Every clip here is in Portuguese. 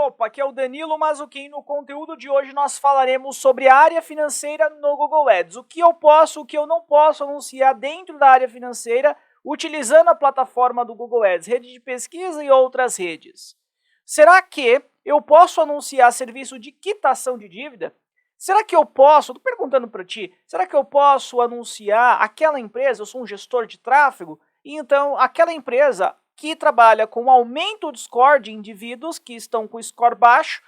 Opa, aqui é o Danilo Mazzucchin. No conteúdo de hoje nós falaremos sobre a área financeira no Google Ads. O que eu posso, o que eu não posso anunciar dentro da área financeira utilizando a plataforma do Google Ads, rede de pesquisa e outras redes. Será que eu posso anunciar serviço de quitação de dívida? Será que eu posso, estou perguntando para ti, será que eu posso anunciar aquela empresa, eu sou um gestor de tráfego, e então aquela empresa que trabalha com aumento de score de indivíduos que estão com score baixo,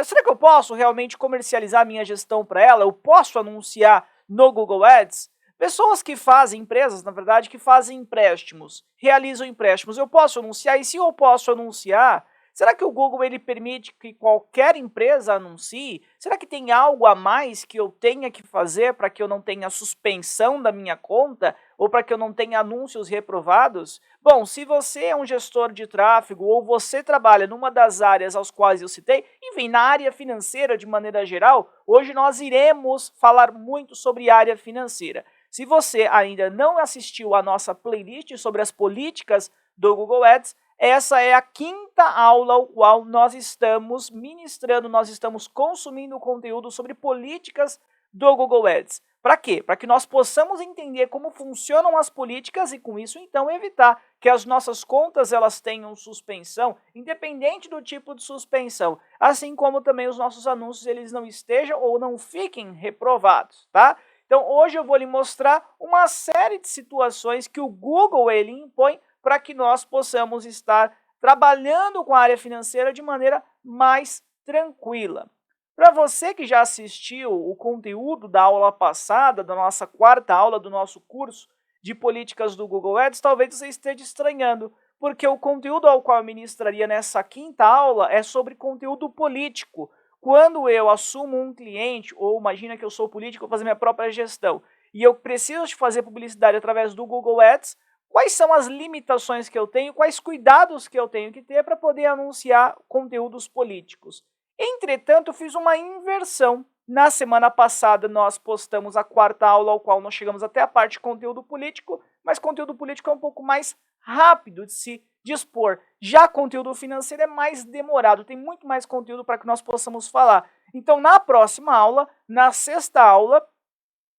será que eu posso realmente comercializar minha gestão para ela? Eu posso anunciar no Google Ads? Pessoas que fazem, empresas, na verdade, que fazem empréstimos, realizam empréstimos, eu posso anunciar? E se eu posso anunciar, será que o Google ele permite que qualquer empresa anuncie? Será que tem algo a mais que eu tenha que fazer para que eu não tenha suspensão da minha conta ou para que eu não tenha anúncios reprovados? Bom, se você é um gestor de tráfego ou você trabalha numa das áreas às quais eu citei, enfim, na área financeira de maneira geral, hoje nós iremos falar muito sobre área financeira. Se você ainda não assistiu à nossa playlist sobre as políticas do Google Ads, essa é a quinta aula ao qual nós estamos ministrando, nós estamos consumindo conteúdo sobre políticas do Google Ads. Para quê? Para que nós possamos entender como funcionam as políticas e, com isso, então, evitar que as nossas contas elas tenham suspensão, independente do tipo de suspensão, assim como também os nossos anúncios eles não estejam ou não fiquem reprovados, tá? Então, hoje eu vou lhe mostrar uma série de situações que o Google ele impõe para que nós possamos estar trabalhando com a área financeira de maneira mais tranquila. Para você que já assistiu o conteúdo da aula passada, da nossa quarta aula do nosso curso de políticas do Google Ads, talvez você esteja estranhando, porque o conteúdo ao qual eu ministraria nessa quinta aula é sobre conteúdo político. Quando eu assumo um cliente, ou imagina que eu sou político, vou fazer minha própria gestão, e eu preciso de fazer publicidade através do Google Ads, quais são as limitações que eu tenho, quais cuidados que eu tenho que ter para poder anunciar conteúdos políticos. Entretanto, eu fiz uma inversão. Na semana passada, nós postamos a quarta aula, ao qual nós chegamos até a parte de conteúdo político, mas conteúdo político é um pouco mais rápido de se dispor. Já conteúdo financeiro é mais demorado, tem muito mais conteúdo para que nós possamos falar. Então, na próxima aula, na sexta aula,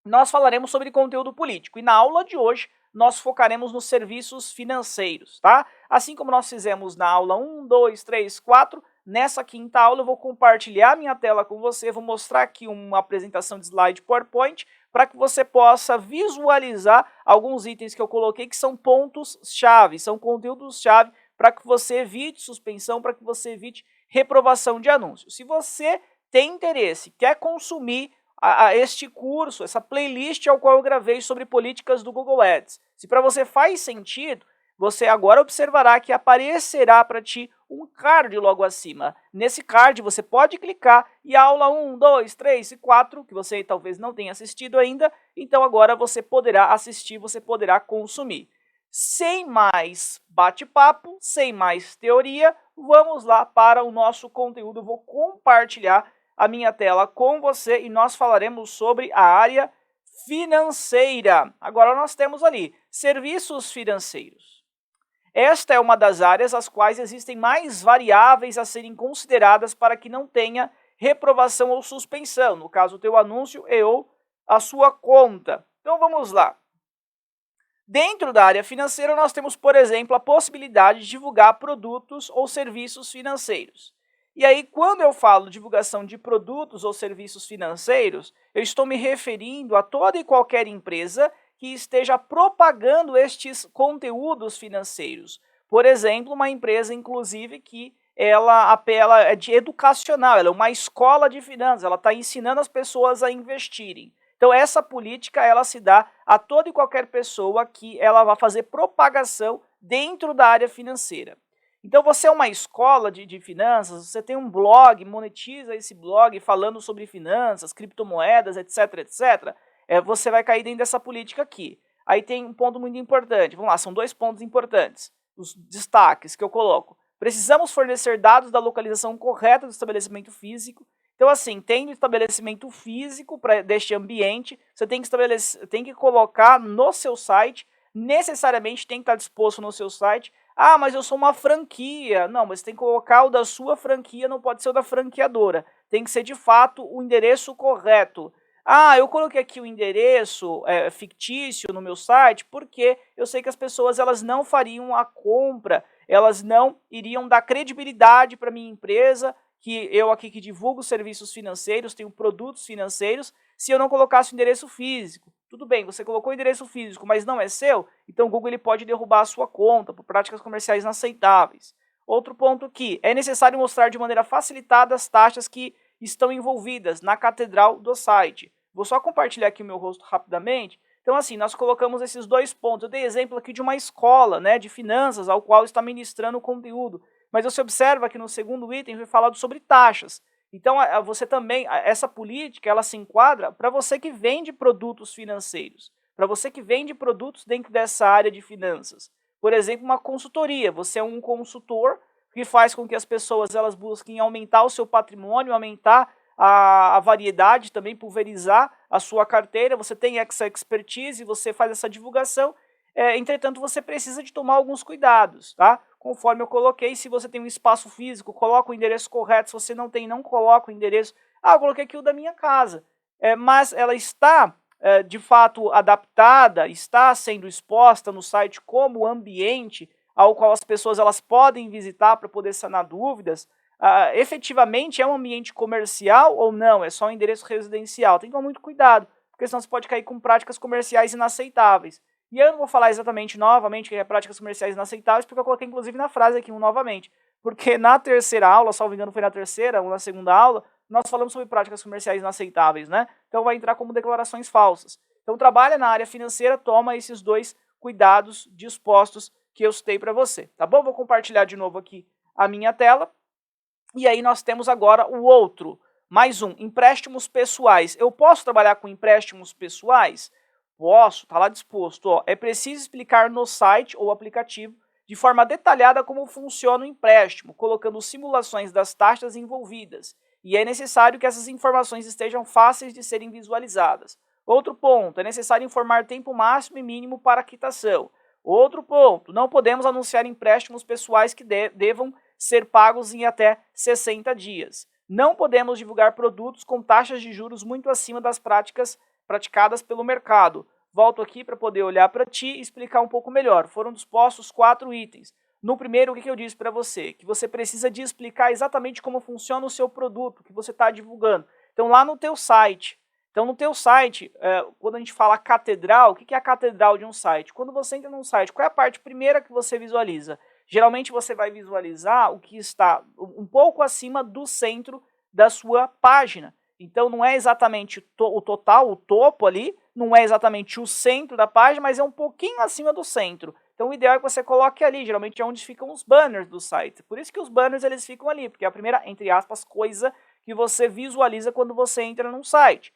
nós falaremos sobre conteúdo político. E na aula de hoje, nós focaremos nos serviços financeiros, tá? Assim como nós fizemos na aula 1, 2, 3, 4, nessa quinta aula eu vou compartilhar minha tela com você, vou mostrar aqui uma apresentação de slide PowerPoint para que você possa visualizar alguns itens que eu coloquei que são pontos-chave, são conteúdos-chave para que você evite suspensão, para que você evite reprovação de anúncios. Se você tem interesse, quer consumir este curso, essa playlist ao qual eu gravei sobre políticas do Google Ads. Se para você faz sentido, você agora observará que aparecerá para ti um card logo acima. Nesse card você pode clicar e a aula 1, 2, 3 e 4, que você talvez não tenha assistido ainda, então agora você poderá assistir, você poderá consumir. Sem mais bate-papo, sem mais teoria, vamos lá para o nosso conteúdo. Eu vou compartilhar a minha tela com você e nós falaremos sobre a área financeira. Agora nós temos ali serviços financeiros. Esta é uma das áreas às quais existem mais variáveis a serem consideradas para que não tenha reprovação ou suspensão, no caso o teu anúncio e ou a sua conta. Então vamos lá. Dentro da área financeira nós temos, por exemplo, a possibilidade de divulgar produtos ou serviços financeiros. E aí, quando eu falo divulgação de produtos ou serviços financeiros, eu estou me referindo a toda e qualquer empresa que esteja propagando estes conteúdos financeiros. Por exemplo, uma empresa, inclusive, que ela apela é de educacional, ela é uma escola de finanças, ela está ensinando as pessoas a investirem. Então, essa política, ela se dá a toda e qualquer pessoa que ela vai fazer propagação dentro da área financeira. Então, você é uma escola de finanças, você tem um blog, monetiza esse blog falando sobre finanças, criptomoedas, etc, etc. Você vai cair dentro dessa política aqui. Aí tem um ponto muito importante. Vamos lá, são dois pontos importantes. Os destaques que eu coloco. Precisamos fornecer dados da localização correta do estabelecimento físico. Então, assim, tendo estabelecimento físico deste ambiente, você tem que colocar no seu site, necessariamente tem que estar disposto no seu site, Ah, mas eu sou uma franquia. Não, mas tem que colocar o da sua franquia, não pode ser o da franqueadora. Tem que ser, de fato, o endereço correto. Ah, eu coloquei aqui o endereço fictício no meu site porque eu sei que as pessoas elas não fariam a compra, elas não iriam dar credibilidade para minha empresa, que eu aqui que divulgo serviços financeiros, tenho produtos financeiros, se eu não colocasse o endereço físico. Tudo bem, você colocou o endereço físico, mas não é seu, então o Google ele pode derrubar a sua conta por práticas comerciais inaceitáveis. Outro ponto aqui, é necessário mostrar de maneira facilitada as taxas que estão envolvidas na catedral do site. Vou só compartilhar aqui o meu rosto rapidamente. Então, assim, nós colocamos esses dois pontos. Eu dei exemplo aqui de uma escola, né, de finanças, ao qual está ministrando o conteúdo. Mas você observa que no segundo item foi falado sobre taxas. Então, você também, essa política, ela se enquadra para você que vende produtos financeiros, para você que vende produtos dentro dessa área de finanças. Por exemplo, uma consultoria. Você é um consultor que faz com que as pessoas elas busquem aumentar o seu patrimônio, aumentar a variedade, também pulverizar a sua carteira. Você tem essa expertise, você faz essa divulgação. Entretanto, você precisa de tomar alguns cuidados, tá? Conforme eu coloquei, se você tem um espaço físico, coloca o endereço correto. Se você não tem, não coloca o endereço. Ah, eu coloquei aqui o da minha casa. Mas ela está, de fato, adaptada, está sendo exposta no site como ambiente ao qual as pessoas elas podem visitar para poder sanar dúvidas. Efetivamente é um ambiente comercial ou não? É só um endereço residencial? Tem que tomar muito cuidado, porque senão você pode cair com práticas comerciais inaceitáveis. E eu não vou falar exatamente novamente que é práticas comerciais inaceitáveis, porque eu coloquei inclusive na frase aqui um novamente. Porque na terceira aula, salvo engano foi na terceira ou na segunda aula, nós falamos sobre práticas comerciais inaceitáveis, né? Então vai entrar como declarações falsas. Então trabalha na área financeira, toma esses dois cuidados dispostos que eu citei para você, tá bom? Vou compartilhar de novo aqui a minha tela. E aí nós temos agora o outro, mais um, empréstimos pessoais. Eu posso trabalhar com empréstimos pessoais? Posso, está lá disposto. Ó. É preciso explicar no site ou aplicativo de forma detalhada como funciona o empréstimo, colocando simulações das taxas envolvidas. E é necessário que essas informações estejam fáceis de serem visualizadas. Outro ponto, é necessário informar tempo máximo e mínimo para a quitação. Outro ponto, não podemos anunciar empréstimos pessoais que devam ser pagos em até 60 dias. Não podemos divulgar produtos com taxas de juros muito acima das práticas praticadas pelo mercado. Volto aqui para poder olhar para ti e explicar um pouco melhor. Foram dispostos 4 itens. No primeiro, o que eu disse para você? Que você precisa de explicar exatamente como funciona o seu produto que você está divulgando. Então, lá no teu site. Então, no teu site, quando a gente fala catedral, o que é a catedral de um site? Quando você entra num site, qual é a parte primeira que você visualiza? Geralmente você vai visualizar o que está um pouco acima do centro da sua página. Então não é exatamente o total, o topo ali, não é exatamente o centro da página, mas é um pouquinho acima do centro. Então o ideal é que você coloque ali, geralmente é onde ficam os banners do site. Por isso que os banners eles ficam ali, porque é a primeira, entre aspas, coisa que você visualiza quando você entra num site.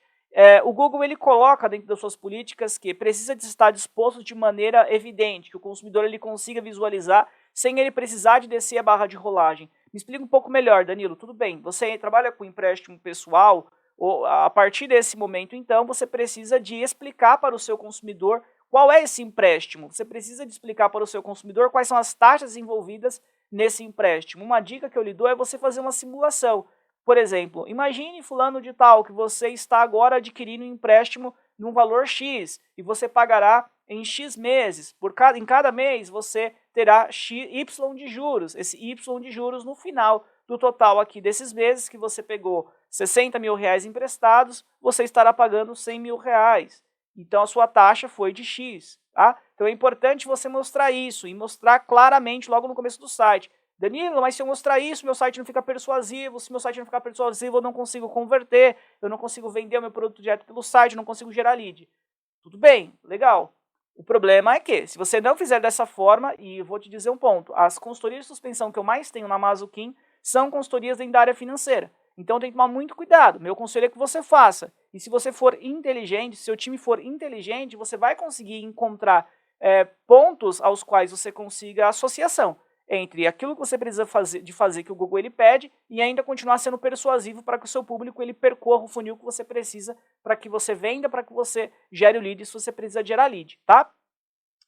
O Google ele coloca dentro das suas políticas que precisa de estar disposto de maneira evidente, que o consumidor ele consiga visualizar sem ele precisar de descer a barra de rolagem. Me explica um pouco melhor, Danilo. Tudo bem, você trabalha com empréstimo pessoal, ou a partir desse momento, então, você precisa de explicar para o seu consumidor qual é esse empréstimo. Você precisa de explicar para o seu consumidor quais são as taxas envolvidas nesse empréstimo. Uma dica que eu lhe dou é você fazer uma simulação. Por exemplo, imagine fulano de tal que você está agora adquirindo um empréstimo num valor X e você pagará em X meses. Em cada mês você terá Y de juros. Esse Y de juros no final do total aqui desses meses que você pegou 60 mil reais emprestados, você estará pagando 100 mil reais. Então a sua taxa foi de X. Tá? Então é importante você mostrar isso e mostrar claramente logo no começo do site. Danilo, mas se eu mostrar isso, meu site não fica persuasivo. Se meu site não ficar persuasivo, eu não consigo converter, eu não consigo vender o meu produto direto pelo site, eu não consigo gerar lead. Tudo bem, legal. O problema é que, se você não fizer dessa forma, e eu vou te dizer um ponto, as consultorias de suspensão que eu mais tenho na Mazuquim são consultorias dentro da área financeira. Então tem que tomar muito cuidado. Meu conselho é que você faça. E se você for inteligente, se seu time for inteligente, você vai conseguir encontrar pontos aos quais você consiga associação entre aquilo que você precisa fazer que o Google ele pede e ainda continuar sendo persuasivo para que o seu público ele percorra o funil que você precisa para que você venda, para que você gere o lead se você precisa gerar lead, tá?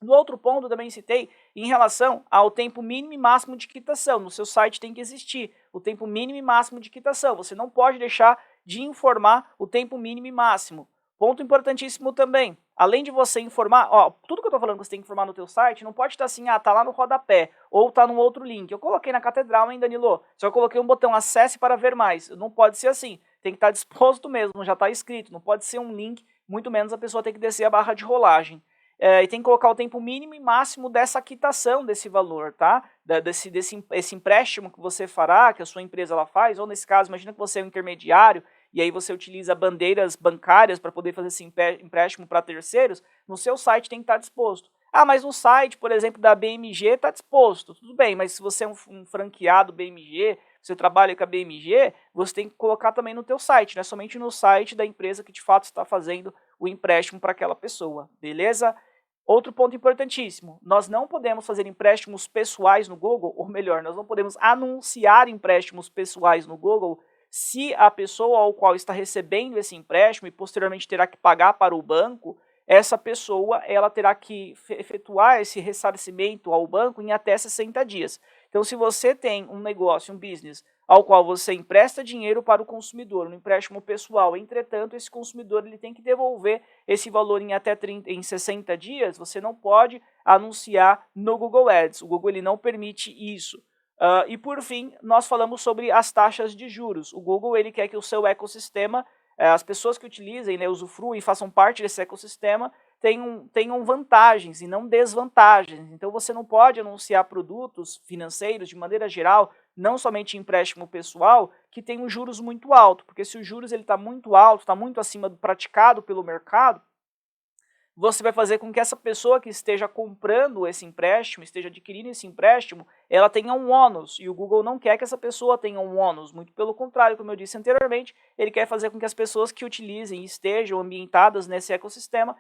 No outro ponto, também citei em relação ao tempo mínimo e máximo de quitação. No seu site tem que existir o tempo mínimo e máximo de quitação. Você não pode deixar de informar o tempo mínimo e máximo. Ponto importantíssimo também. Além de você informar, tudo que eu estou falando que você tem que informar no teu site, não pode estar assim, tá lá no rodapé, ou tá num outro link. Eu coloquei na catedral, hein, Danilo? Só coloquei um botão acesse para ver mais. Não pode ser assim. Tem que estar disposto mesmo, já está escrito. Não pode ser um link, muito menos a pessoa tem que descer a barra de rolagem. E tem que colocar o tempo mínimo e máximo dessa quitação desse valor, tá? Esse empréstimo que você fará, que a sua empresa ela faz, ou nesse caso, imagina que você é um intermediário, e aí você utiliza bandeiras bancárias para poder fazer esse empréstimo para terceiros, no seu site tem que estar disposto. Mas no site, por exemplo, da BMG está disposto. Tudo bem, mas se você é um franqueado BMG, você trabalha com a BMG, você tem que colocar também no teu site, não é somente no site da empresa que de fato está fazendo o empréstimo para aquela pessoa, beleza? Outro ponto importantíssimo, nós não podemos fazer empréstimos pessoais no Google, ou melhor, nós não podemos anunciar empréstimos pessoais no Google se a pessoa ao qual está recebendo esse empréstimo e posteriormente terá que pagar para o banco, essa pessoa ela terá que efetuar esse ressarcimento ao banco em até 60 dias. Então, se você tem um negócio, um business, ao qual você empresta dinheiro para o consumidor, um empréstimo pessoal, entretanto, esse consumidor ele tem que devolver esse valor em até 60 dias, você não pode anunciar no Google Ads. O Google ele não permite isso. E por fim, nós falamos sobre as taxas de juros. O Google ele quer que o seu ecossistema, as pessoas que utilizem, né, usufruem e façam parte desse ecossistema, tenham vantagens e não desvantagens. Então você não pode anunciar produtos financeiros de maneira geral, não somente empréstimo pessoal, que tem um juros muito alto, porque se o juros está muito alto, está muito acima do praticado pelo mercado, você vai fazer com que essa pessoa que esteja comprando esse empréstimo, esteja adquirindo esse empréstimo, ela tenha um ônus, e o Google não quer que essa pessoa tenha um ônus, muito pelo contrário, como eu disse anteriormente, ele quer fazer com que as pessoas que utilizem e estejam ambientadas nesse ecossistema,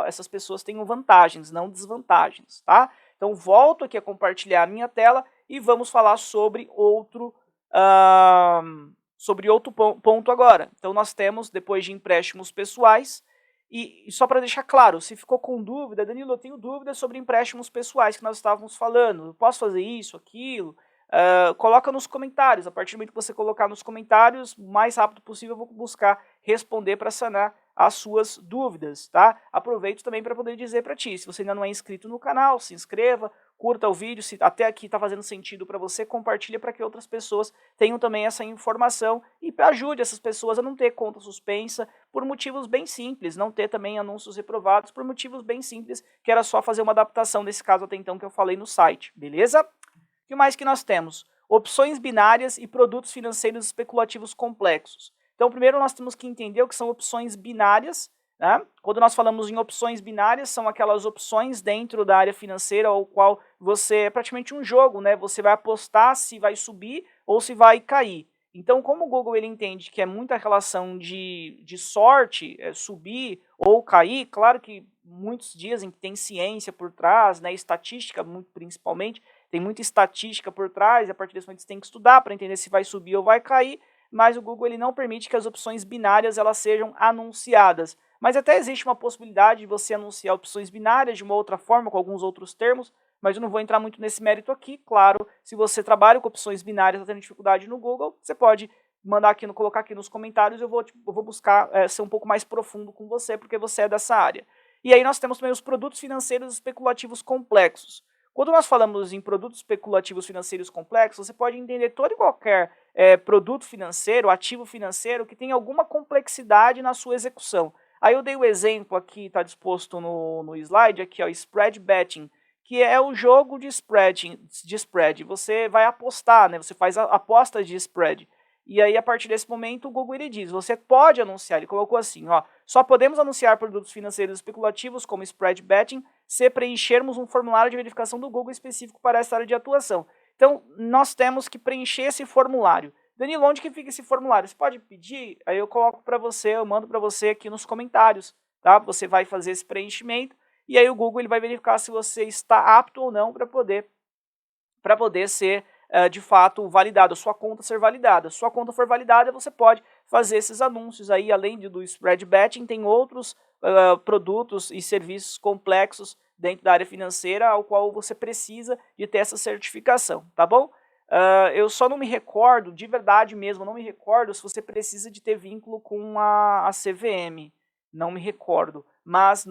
essas pessoas tenham vantagens, não desvantagens, tá? Então volto aqui a compartilhar a minha tela e vamos falar sobre outro ponto agora. Então nós temos, depois de empréstimos pessoais, e só para deixar claro, se ficou com dúvida, Danilo, eu tenho dúvidas sobre empréstimos pessoais que nós estávamos falando, eu posso fazer isso, aquilo? Coloca nos comentários, a partir do momento que você colocar nos comentários, o mais rápido possível eu vou buscar responder para sanar as suas dúvidas, tá? Aproveito também para poder dizer para ti, se você ainda não é inscrito no canal, se inscreva, curta o vídeo, se até aqui está fazendo sentido para você, compartilha para que outras pessoas tenham também essa informação e ajude essas pessoas a não ter conta suspensa por motivos bem simples, não ter também anúncios reprovados por motivos bem simples, que era só fazer uma adaptação desse caso até então que eu falei no site, beleza? O que mais que nós temos? Opções binárias e produtos financeiros especulativos complexos. Então, primeiro nós temos que entender o que são opções binárias, né? Quando nós falamos em opções binárias, são aquelas opções dentro da área financeira ao qual você é praticamente um jogo, né? Você vai apostar se vai subir ou se vai cair. Então, como o Google ele entende que é muita relação de sorte, subir ou cair, claro que muitos dizem que tem ciência por trás, né, estatística muito principalmente, tem muita estatística por trás, e a partir desse momento você tem que estudar para entender se vai subir ou vai cair, mas o Google ele não permite que as opções binárias elas sejam anunciadas. Mas até existe uma possibilidade de você anunciar opções binárias de uma outra forma, com alguns outros termos, mas eu não vou entrar muito nesse mérito aqui. Claro, se você trabalha com opções binárias e está tendo dificuldade no Google, você pode mandar aqui, colocar aqui nos comentários, eu vou buscar ser um pouco mais profundo com você, porque você é dessa área. E aí nós temos também os produtos financeiros especulativos complexos. Quando nós falamos em produtos especulativos financeiros complexos, você pode entender todo e qualquer produto financeiro, ativo financeiro, que tem alguma complexidade na sua execução. Aí eu dei o exemplo aqui, está disposto no slide, aqui, ó, spread betting, que é o jogo de spread. Você vai apostar, né? Você faz apostas de spread. E aí, a partir desse momento, o Google ele diz, você pode anunciar, ele colocou assim, ó, só podemos anunciar produtos financeiros especulativos como spread betting se preenchermos um formulário de verificação do Google específico para essa área de atuação. Então, nós temos que preencher esse formulário. Danilo, onde que fica esse formulário? Você pode pedir? Aí eu coloco para você, eu mando para você aqui nos comentários, tá? Você vai fazer esse preenchimento e aí o Google ele vai verificar se você está apto ou não para poder ser de fato validado, a sua conta ser validada. Se sua conta for validada, você pode fazer esses anúncios aí, além do spread betting, tem outros produtos e serviços complexos dentro da área financeira, ao qual você precisa de ter essa certificação, tá bom? Eu só não me recordo, de verdade mesmo, não me recordo se você precisa de ter vínculo com a CVM, não me recordo, mas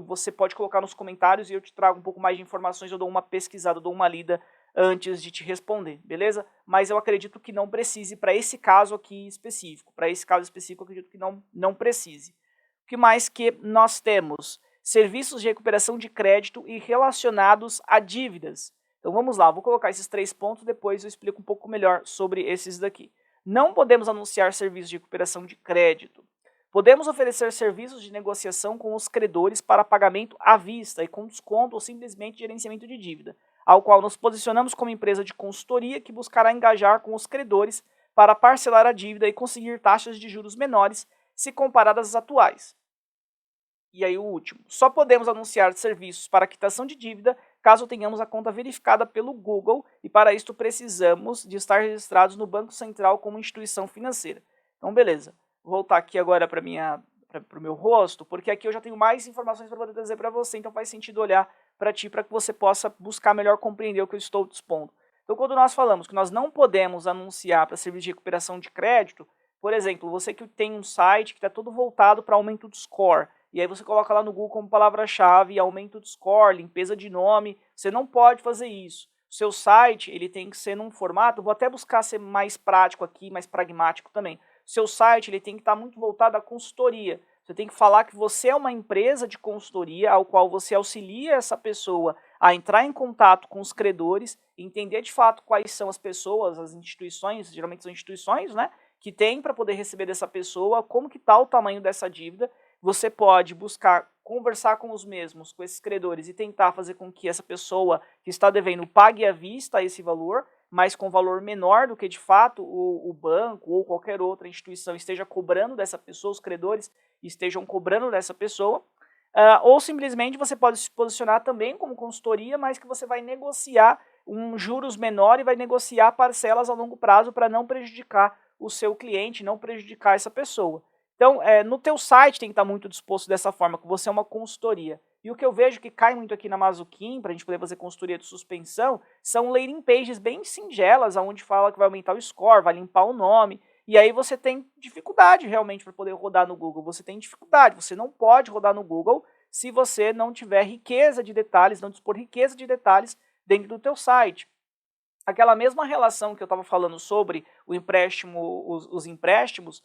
você pode colocar nos comentários e eu te trago um pouco mais de informações, eu dou uma pesquisada, eu dou uma lida antes de te responder, beleza? Mas eu acredito que não precise para esse caso aqui específico, eu acredito que não precise. O que mais que nós temos? Serviços de recuperação de crédito e relacionados a dívidas. Então vamos lá, vou colocar esses 3 pontos, depois eu explico um pouco melhor sobre esses daqui. Não podemos anunciar serviços de recuperação de crédito. Podemos oferecer serviços de negociação com os credores para pagamento à vista e com desconto ou simplesmente gerenciamento de dívida, ao qual nos posicionamos como empresa de consultoria que buscará engajar com os credores para parcelar a dívida e conseguir taxas de juros menores se comparadas às atuais. E aí o último, só podemos anunciar serviços para quitação de dívida caso tenhamos a conta verificada pelo Google e para isto precisamos de estar registrados no Banco Central como instituição financeira. Então beleza, vou voltar aqui agora para o meu rosto, porque aqui eu já tenho mais informações para poder trazer para você, então faz sentido olhar para ti para que você possa buscar melhor compreender o que eu estou dispondo. Então quando nós falamos que nós não podemos anunciar para serviço de recuperação de crédito, por exemplo, você que tem um site que está todo voltado para aumento do score, e aí você coloca lá no Google como palavra-chave aumento de score, limpeza de nome, você não pode fazer isso. O seu site ele tem que ser num formato, vou até buscar ser mais prático aqui, mais pragmático também. O seu site ele tem que estar muito voltado à consultoria. Você tem que falar que você é uma empresa de consultoria ao qual você auxilia essa pessoa a entrar em contato com os credores, entender de fato quais são as pessoas, as instituições, geralmente são instituições, né, que tem para poder receber dessa pessoa, como que está o tamanho dessa dívida. Você pode buscar conversar com os mesmos, com esses credores e tentar fazer com que essa pessoa que está devendo pague à vista esse valor, mas com valor menor do que de fato o banco ou qualquer outra instituição esteja cobrando dessa pessoa, os credores estejam cobrando dessa pessoa, ou simplesmente você pode se posicionar também como consultoria, mas que você vai negociar um juros menor e vai negociar parcelas a longo prazo para não prejudicar o seu cliente, não prejudicar essa pessoa. Então, no teu site tem que estar muito disposto dessa forma, que você é uma consultoria. E o que eu vejo que cai muito aqui na Mazuquim, para a gente poder fazer consultoria de suspensão, são landing pages bem singelas, onde fala que vai aumentar o score, vai limpar o nome, e aí você tem dificuldade realmente para poder rodar no Google, você tem dificuldade, você não pode rodar no Google se você não tiver riqueza de detalhes, não dispor riqueza de detalhes dentro do teu site. Aquela mesma relação que eu estava falando sobre o empréstimo, os empréstimos,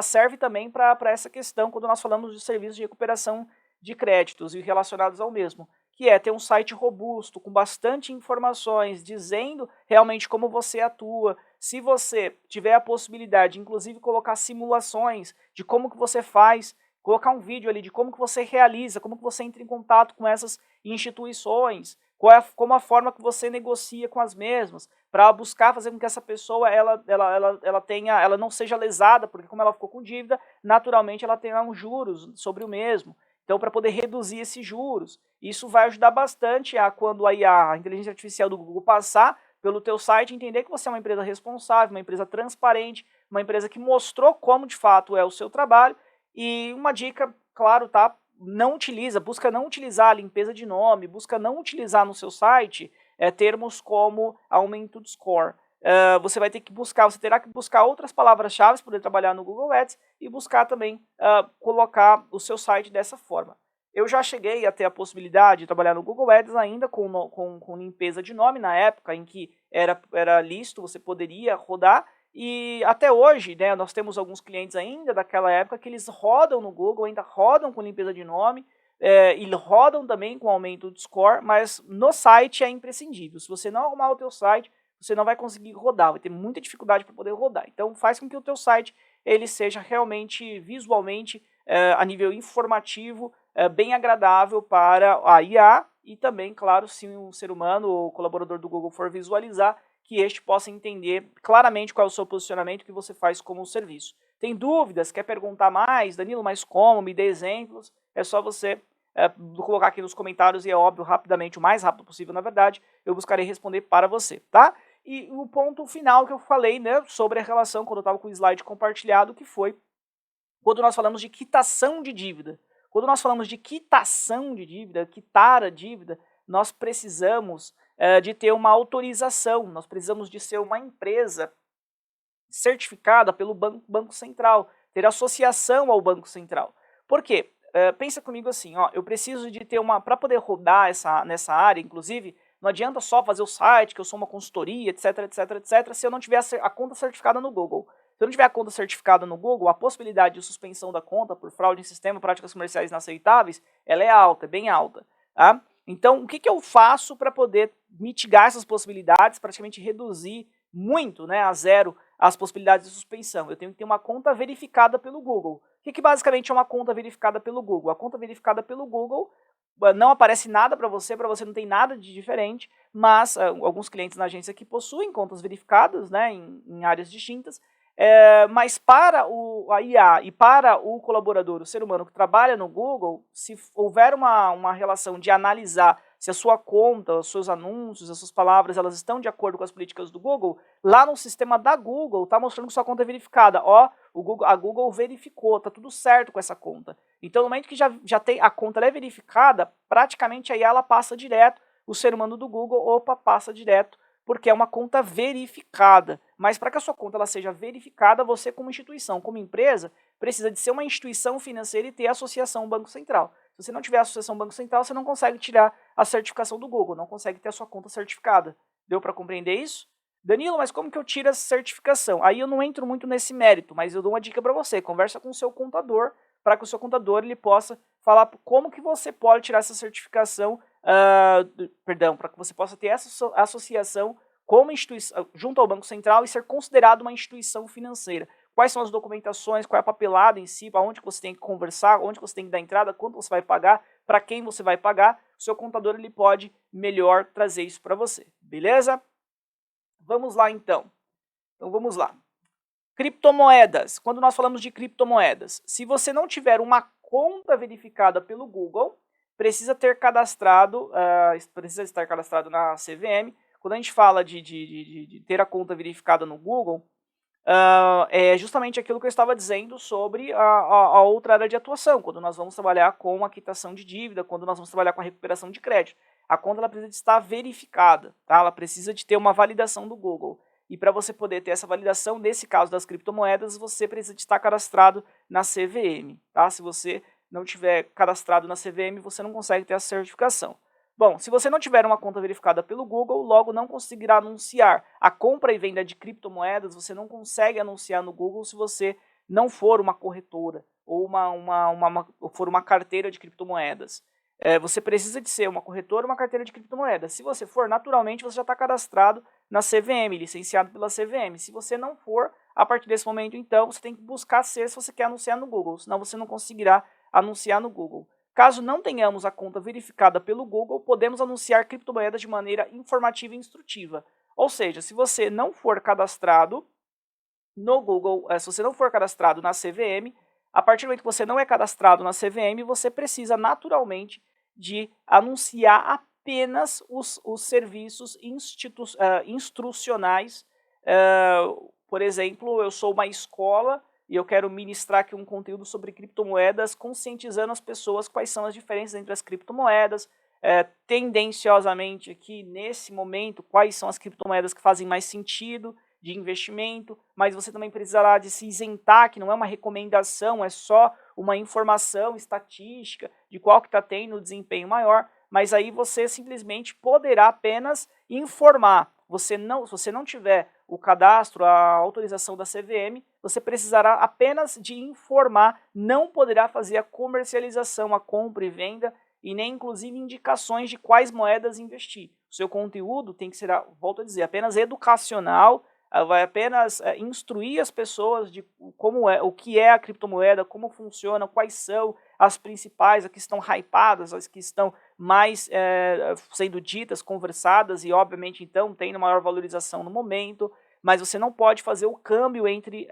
serve também para essa questão quando nós falamos de serviços de recuperação de créditos e relacionados ao mesmo, que é ter um site robusto, com bastante informações, dizendo realmente como você atua. Se você tiver a possibilidade, inclusive, colocar simulações de como que você faz, colocar um vídeo ali de como que você realiza, como que você entra em contato com essas instituições, como a forma que você negocia com as mesmas, para buscar fazer com que essa pessoa ela não seja lesada, porque como ela ficou com dívida, naturalmente ela terá uns juros sobre o mesmo. Então, para poder reduzir esses juros, isso vai ajudar bastante a quando a IA, a inteligência artificial do Google, passar pelo teu site, entender que você é uma empresa responsável, uma empresa transparente, uma empresa que mostrou como de fato é o seu trabalho. E uma dica, claro, tá? Busca não utilizar a limpeza de nome, busca não utilizar no seu site termos como aumento de score. Você terá que buscar outras palavras-chave para poder trabalhar no Google Ads e buscar também colocar o seu site dessa forma. Eu já cheguei a ter a possibilidade de trabalhar no Google Ads ainda com limpeza de nome, na época em que era lícito, você poderia rodar. E até hoje, né, nós temos alguns clientes ainda daquela época que eles rodam no Google, ainda rodam com limpeza de nome, e rodam também com aumento de score, mas no site é imprescindível. Se você não arrumar o teu site, você não vai conseguir rodar, vai ter muita dificuldade para poder rodar. Então faz com que o teu site ele seja realmente visualmente, a nível informativo, bem agradável para a IA e também, claro, se um ser humano ou colaborador do Google for visualizar, que este possa entender claramente qual é o seu posicionamento que você faz como serviço. Tem dúvidas? Quer perguntar mais? Danilo, mais como? Me dê exemplos? É só você colocar aqui nos comentários e é óbvio, rapidamente, o mais rápido possível, na verdade, eu buscarei responder para você, tá? E o ponto final que eu falei, né, sobre a relação, quando eu estava com o slide compartilhado, que foi quando nós falamos de quitação de dívida. Quando nós falamos de quitação de dívida, quitar a dívida, nós precisamos de ter uma autorização, nós precisamos de ser uma empresa certificada pelo Banco Central, ter associação ao Banco Central. Por quê? Pensa comigo assim, ó, eu preciso de ter uma, para poder rodar nessa área, inclusive, não adianta só fazer o site, que eu sou uma consultoria, etc, etc, etc, se eu não tiver a conta certificada no Google. Se eu não tiver a conta certificada no Google, a possibilidade de suspensão da conta por fraude em sistema, práticas comerciais inaceitáveis, ela é alta, é bem alta. Tá? Então, o que eu faço para poder mitigar essas possibilidades, praticamente reduzir muito, né, a zero, as possibilidades de suspensão? Eu tenho que ter uma conta verificada pelo Google. O que basicamente é uma conta verificada pelo Google? A conta verificada pelo Google não aparece nada para você não tem nada de diferente, mas alguns clientes na agência que possuem contas verificadas, né, em áreas distintas, mas para a IA e para o colaborador, o ser humano que trabalha no Google, se houver uma relação de analisar se a sua conta, os seus anúncios, as suas palavras, elas estão de acordo com as políticas do Google, lá no sistema da Google está mostrando que sua conta é verificada. Ó, a Google verificou, está tudo certo com essa conta. Então, no momento que já tem a conta é verificada, praticamente aí ela passa direto, o ser humano do Google, passa direto, porque é uma conta verificada. Mas para que a sua conta ela seja verificada, você como instituição, como empresa, precisa de ser uma instituição financeira e ter associação ao Banco Central. Se você não tiver associação ao Banco Central, você não consegue tirar a certificação do Google, não consegue ter a sua conta certificada. Deu para compreender isso? Danilo, mas como que eu tiro essa certificação? Aí eu não entro muito nesse mérito, mas eu dou uma dica para você. Conversa com o seu contador, para que o seu contador ele possa falar como que você pode tirar essa certificação, para que você possa ter essa associação como instituição, junto ao Banco Central e ser considerado uma instituição financeira. Quais são as documentações, qual é a papelada em si, para onde você tem que conversar, onde você tem que dar entrada, quanto você vai pagar, para quem você vai pagar, o seu contador ele pode melhor trazer isso para você, beleza? Vamos lá então. Então vamos lá. Criptomoedas. Quando nós falamos de criptomoedas, se você não tiver uma conta verificada pelo Google, precisa estar cadastrado na CVM. Quando a gente fala de ter a conta verificada no Google, é justamente aquilo que eu estava dizendo sobre a outra área de atuação, quando nós vamos trabalhar com a quitação de dívida, quando nós vamos trabalhar com a recuperação de crédito. A conta ela precisa de estar verificada, tá? Ela precisa de ter uma validação do Google. E para você poder ter essa validação, nesse caso das criptomoedas, você precisa de estar cadastrado na CVM. Tá? Se você não tiver cadastrado na CVM, você não consegue ter a certificação. Bom, se você não tiver uma conta verificada pelo Google, logo não conseguirá anunciar a compra e venda de criptomoedas, você não consegue anunciar no Google se você não for uma corretora ou for uma carteira de criptomoedas. Você precisa de ser uma corretora ou uma carteira de criptomoedas. Se você for, naturalmente, você já está cadastrado na CVM, licenciado pela CVM. Se você não for, a partir desse momento, então, você tem que buscar ser se você quer anunciar no Google, senão você não conseguirá anunciar no Google. Caso não tenhamos a conta verificada pelo Google, podemos anunciar criptomoedas de maneira informativa e instrutiva. Ou seja, se você não for cadastrado no Google, se você não for cadastrado na CVM, a partir do momento que você não é cadastrado na CVM, você precisa naturalmente de anunciar apenas os serviços instrucionais. Por exemplo, eu sou uma escola e eu quero ministrar aqui um conteúdo sobre criptomoedas, conscientizando as pessoas quais são as diferenças entre as criptomoedas, tendenciosamente aqui nesse momento, quais são as criptomoedas que fazem mais sentido de investimento, mas você também precisará de se isentar, que não é uma recomendação, é só uma informação estatística de qual que está tendo o desempenho maior, mas aí você simplesmente poderá apenas informar. Se você não tiver o cadastro, a autorização da CVM, você precisará apenas de informar, não poderá fazer a comercialização, a compra e venda, e nem inclusive indicações de quais moedas investir. O seu conteúdo tem que ser, volto a dizer, apenas educacional, vai apenas instruir as pessoas de o que é a criptomoeda, como funciona, quais são as principais, as que estão hypadas, as que estão mais sendo ditas, conversadas e obviamente então tendo maior valorização no momento, mas você não pode fazer o câmbio entre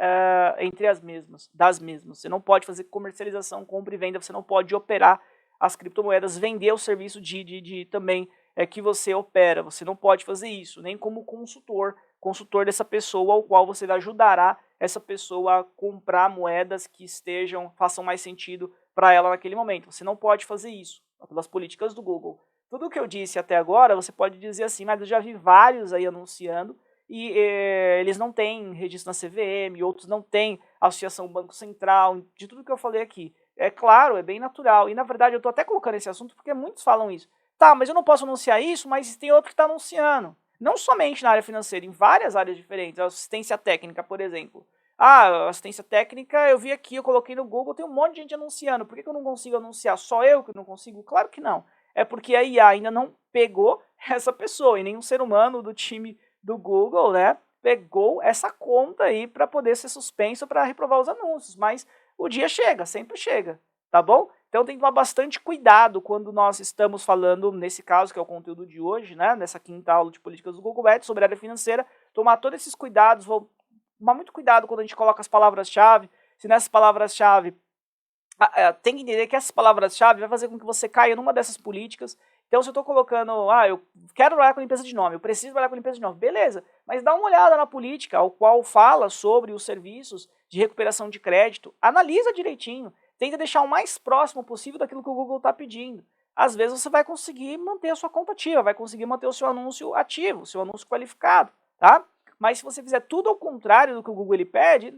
das mesmas. Você não pode fazer comercialização, compra e venda, você não pode operar as criptomoedas, vender o serviço também que você opera. Você não pode fazer isso, nem como consultor dessa pessoa, ao qual você ajudará essa pessoa a comprar moedas que façam mais sentido para ela naquele momento. Você não pode fazer isso, pelas políticas do Google. Tudo o que eu disse até agora, você pode dizer assim, mas eu já vi vários aí anunciando, e eles não têm registro na CVM, outros não têm associação Banco Central, de tudo que eu falei aqui. É claro, é bem natural, e na verdade eu estou até colocando esse assunto porque muitos falam isso. Tá, mas eu não posso anunciar isso, mas tem outro que está anunciando. Não somente na área financeira, em várias áreas diferentes. Assistência técnica, por exemplo. Ah, assistência técnica, eu vi aqui, eu coloquei no Google, tem um monte de gente anunciando. Por que eu não consigo anunciar? Só eu que não consigo? Claro que não. É porque a IA ainda não pegou essa pessoa, e nenhum ser humano do time do Google, né, pegou essa conta aí para poder ser suspenso para reprovar os anúncios. Mas o dia chega, sempre chega, tá bom? Então tem que tomar bastante cuidado quando nós estamos falando, nesse caso, que é o conteúdo de hoje, né, nessa quinta aula de políticas do Google Ads, sobre a área financeira, tomar todos esses cuidados, tomar muito cuidado quando a gente coloca as palavras-chave, se nessas palavras-chave, tem que entender que essas palavras-chave vai fazer com que você caia numa dessas políticas. Então se eu estou colocando, eu quero trabalhar com limpeza de nome, eu preciso trabalhar com limpeza de nome, beleza, mas dá uma olhada na política, ao qual fala sobre os serviços de recuperação de crédito, analisa direitinho, tenta deixar o mais próximo possível daquilo que o Google está pedindo. Às vezes você vai conseguir manter a sua conta ativa, vai conseguir manter o seu anúncio ativo, o seu anúncio qualificado, tá? Mas se você fizer tudo ao contrário do que o Google ele pede,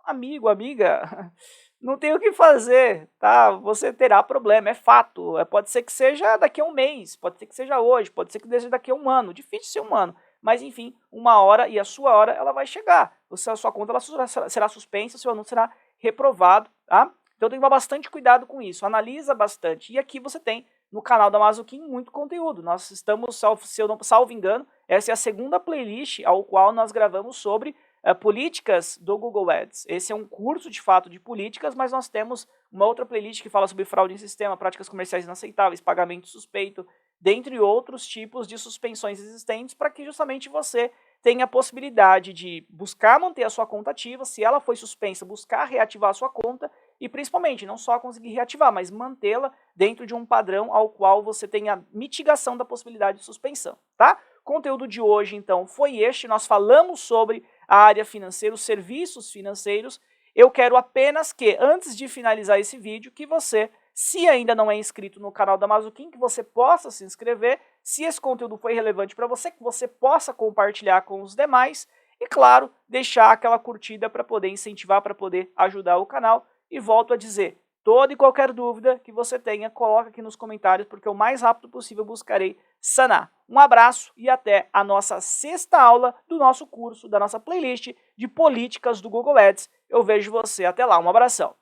amigo, amiga, não tem o que fazer, tá? Você terá problema, é fato. Pode ser que seja daqui a um mês, pode ser que seja hoje, pode ser que seja daqui a um ano, difícil ser um ano. Mas enfim, uma hora e a sua hora ela vai chegar. A sua conta ela será suspensa, seu anúncio será reprovado, tá? Então tem que tomar bastante cuidado com isso, analisa bastante. E aqui você tem no canal da Mazuquim muito conteúdo. Nós estamos, se eu não salvo engano, essa é a segunda playlist ao qual nós gravamos sobre políticas do Google Ads. Esse é um curso de fato de políticas, mas nós temos uma outra playlist que fala sobre fraude em sistema, práticas comerciais inaceitáveis, pagamento suspeito, dentre outros tipos de suspensões existentes, para que justamente você tenha a possibilidade de buscar manter a sua conta ativa, se ela foi suspensa, buscar reativar a sua conta e principalmente não só conseguir reativar, mas mantê-la dentro de um padrão ao qual você tenha mitigação da possibilidade de suspensão, tá? O conteúdo de hoje, então, foi este. Nós falamos sobre a área financeira, os serviços financeiros. Eu quero apenas que, antes de finalizar esse vídeo, que você, se ainda não é inscrito no canal da Mazuquim, que você possa se inscrever. Se esse conteúdo foi relevante para você, que você possa compartilhar com os demais. E, claro, deixar aquela curtida para poder incentivar, para poder ajudar o canal. E volto a dizer, toda e qualquer dúvida que você tenha, coloca aqui nos comentários, porque o mais rápido possível buscarei sanar. Um abraço e até a nossa sexta aula do nosso curso, da nossa playlist de políticas do Google Ads. Eu vejo você até lá. Um abração.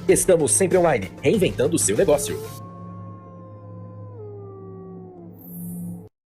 Estamos sempre online, reinventando o seu negócio.